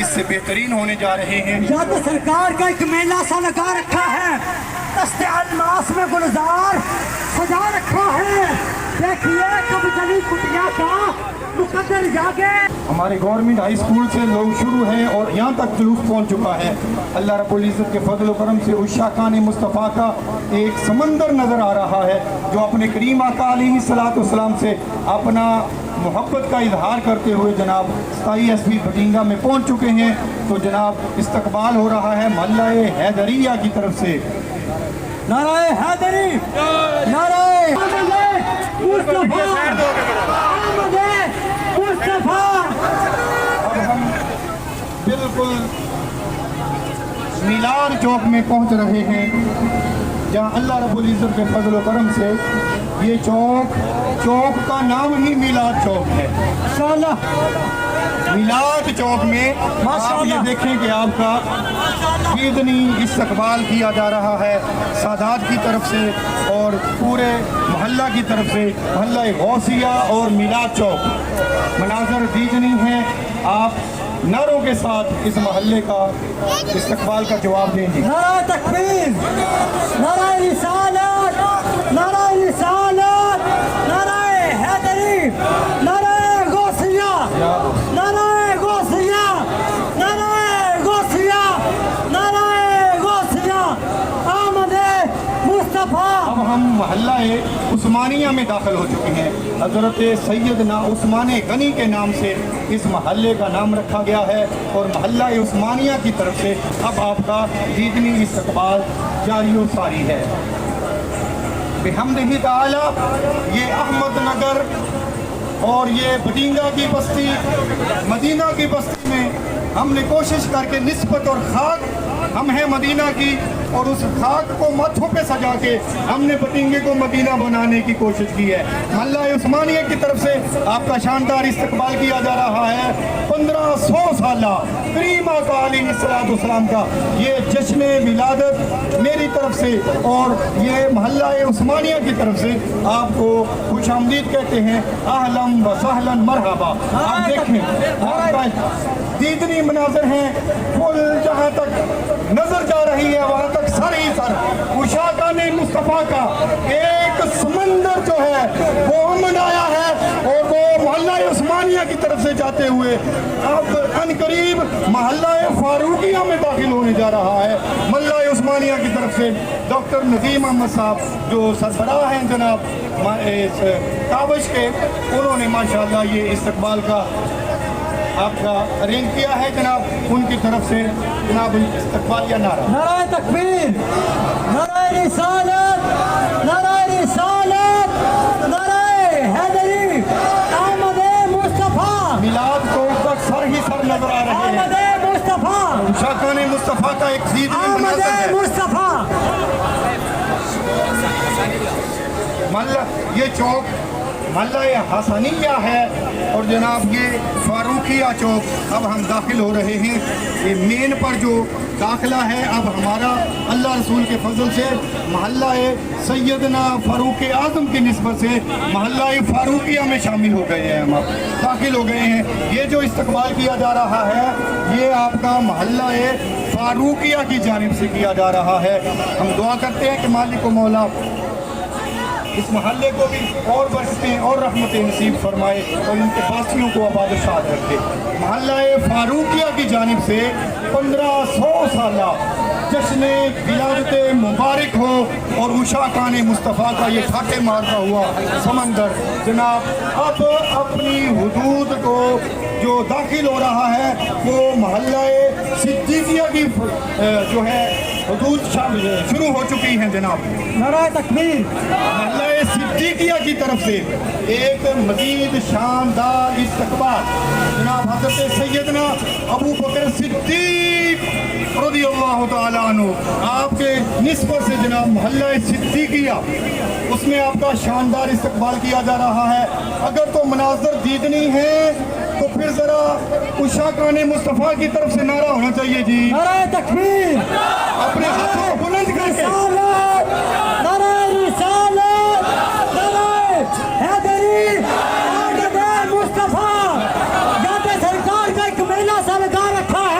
اس سے بہترین ہونے جا رہے ہیں۔ یاد سرکار کا ایک میلہ سا لگا رکھا ہے، دست الماس میں گلزار سجا رکھا ہے، دیکھیے کب گلی کٹیا کا مقدر جاگے۔ ہمارے گورنمنٹ ہائی اسکول سے لوگ شروع ہیں اور یہاں تک جلوس پہنچ چکا ہے۔ اللہ رب العزت کے فضل و کرم سے عشاقان مصطفیٰ کا ایک سمندر نظر آ رہا ہے جو اپنے کریم آقا علیہ الصلوۃ والسلام سے اپنا محبت کا اظہار کرتے ہوئے جناب 27 بٹینگا میں پہنچ چکے ہیں۔ تو جناب استقبال ہو رہا ہے محلہ حیدریہ کی طرف سے۔ نعرہ حیدری، نعرہ مصطفیٰ، آمد مصطفیٰ۔ اب ہم بالکل میلاد چوک میں پہنچ رہے ہیں جہاں اللہ رب العزت کے فضل و کرم سے یہ چوک کا نام ہی میلاد چوک ہے۔ میلاد چوک میں آپ یہ دیکھیں کہ آپ کا عیدنی استقبال کیا جا رہا ہے سادات کی طرف سے اور پورے محلہ کی طرف سے۔ محلہ غوثیہ اور میلاد چوک مناظر دیدنی ہیں، آپ نعروں کے ساتھ اس محلے کا استقبال کا جواب دیں گے۔ نعرہ تکبیر، نعرہ رسالت، نعرہ رسالت، نعرہ حیدری، نعرہ غوثیہ، نعرہ غوثیہ، نعرہ غوثیہ، نعرہ غوثیہ، آمد مصطفیٰ۔ اب ہم محلہ عثمانیہ میں داخل ہو چکے ہیں۔ حضرت سیدنا عثمان غنی کے نام سے اس محلے کا نام رکھا گیا ہے اور محلہ عثمانیہ کی طرف سے اب آپ کا دیدنی استقبال جاری و ساری ہے۔ بحمدہ تعالی یہ احمد نگر اور یہ بٹینگا کی بستی، مدینہ کی بستی میں ہم نے کوشش کر کے نسبت اور خاک ہم ہیں مدینہ کی اور اس خاک کو ماتھوں پہ سجا کے ہم نے بٹینگے کو مدینہ بنانے کی کوشش کی ہے۔ محلہ عثمانیہ کی طرف سے آپ کا شاندار استقبال کیا جا رہا ہے۔ 1500 سالہ کریم آقا علیہ الصلوۃ والسلام کا یہ جشن ولادت میری طرف سے اور یہ محلہ عثمانیہ کی طرف سے آپ کو خوش آمدید کہتے ہیں۔ اہلا و سہلا مرحبا۔ آپ دیکھیں آپ کا دیدنی مناظر ہیں، پل جہاں تک نظر جا رہی ہے وہاں تک سر ہی سر عشاقان مصطفیٰ کا ایک سمندر جو ہے وہ امن آیا ہے اور وہ محلہ عثمانیہ کی طرف سے جاتے ہوئے اب ان قریب محلہ فاروقیہ میں داخل ہونے جا رہا ہے۔ محلہ عثمانیہ کی طرف سے ڈاکٹر نظیم احمد صاحب جو سربراہ ہیں جناب کاوش کے، انہوں نے ماشاءاللہ یہ استقبال کا آپ کا ارینج کیا ہے جناب، ان کی طرف سے جناب استقبالیہ نعرہ۔ نعرہ تکبیر، نعرہ رسالت، نعرہ رسالت، نعرہ حیدری، آمد مصطفیٰ۔ میلاد کو تک سر ہی سر نظر آ رہے ہیں۔ آمد مصطفیٰ، عشاقان مصطفیٰ کا ایک دیدنی آمد مناظر ہے۔ مصطفیٰ۔ محلہ یہ چوک محلہ حسنیہ ہے اور جناب یہ فاروقیہ چوک اب ہم داخل ہو رہے ہیں۔ یہ مین پر جو داخلہ ہے اب ہمارا اللہ رسول کے فضل سے محلہ سیدنا فاروق اعظم کی نسبت سے محلہ فاروقیہ میں شامل ہو گئے ہیں، ہم اب داخل ہو گئے ہیں۔ یہ جو استقبال کیا جا رہا ہے یہ آپ کا محلہ فاروقیہ کی جانب سے کیا جا رہا ہے۔ ہم دعا کرتے ہیں کہ مالک و مولا اس محلے کو بھی اور برکتیں اور رحمتیں نصیب فرمائے اور ان کے باسیوں کو آباد و شاد رکھے۔ محلہ فاروقیہ کی جانب سے 1500 سالہ جشن ولادت مبارک ہو اور عشاقان مصطفیٰ کا یہ پھاٹے مارتا ہوا سمندر جناب اب اپنی حدود کو جو داخل ہو رہا ہے وہ محلہ صدیقیہ کی جو ہے حدود شروع ہو چکی ہیں جناب۔ نعرہ تکبیر، محلہ صدیقیہ کی طرف سے ایک مزید شاندار استقبال جناب حضرت سیدنا ابو بکر صدیق رضی اللہ تعالیٰ عنہ آپ کے نسبت سے جناب محلہ صدیقیہ اس میں آپ کا شاندار استقبال کیا جا رہا ہے۔ اگر تو مناظر دیدنی ہے تو پھر ذرا عشاقان مصطفیٰ کی طرف سے نعرہ ہونا چاہیے جی۔ نعرہ تکبیر، اپنے ہاتھوں کو بلند کر کے رسالت، نعرہ رسالت، نعرہ حیدری، آمد مصطفیٰ۔ یاد سرکار کا ایک میلہ سا لگا رکھا ہے۔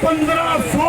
1500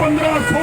1500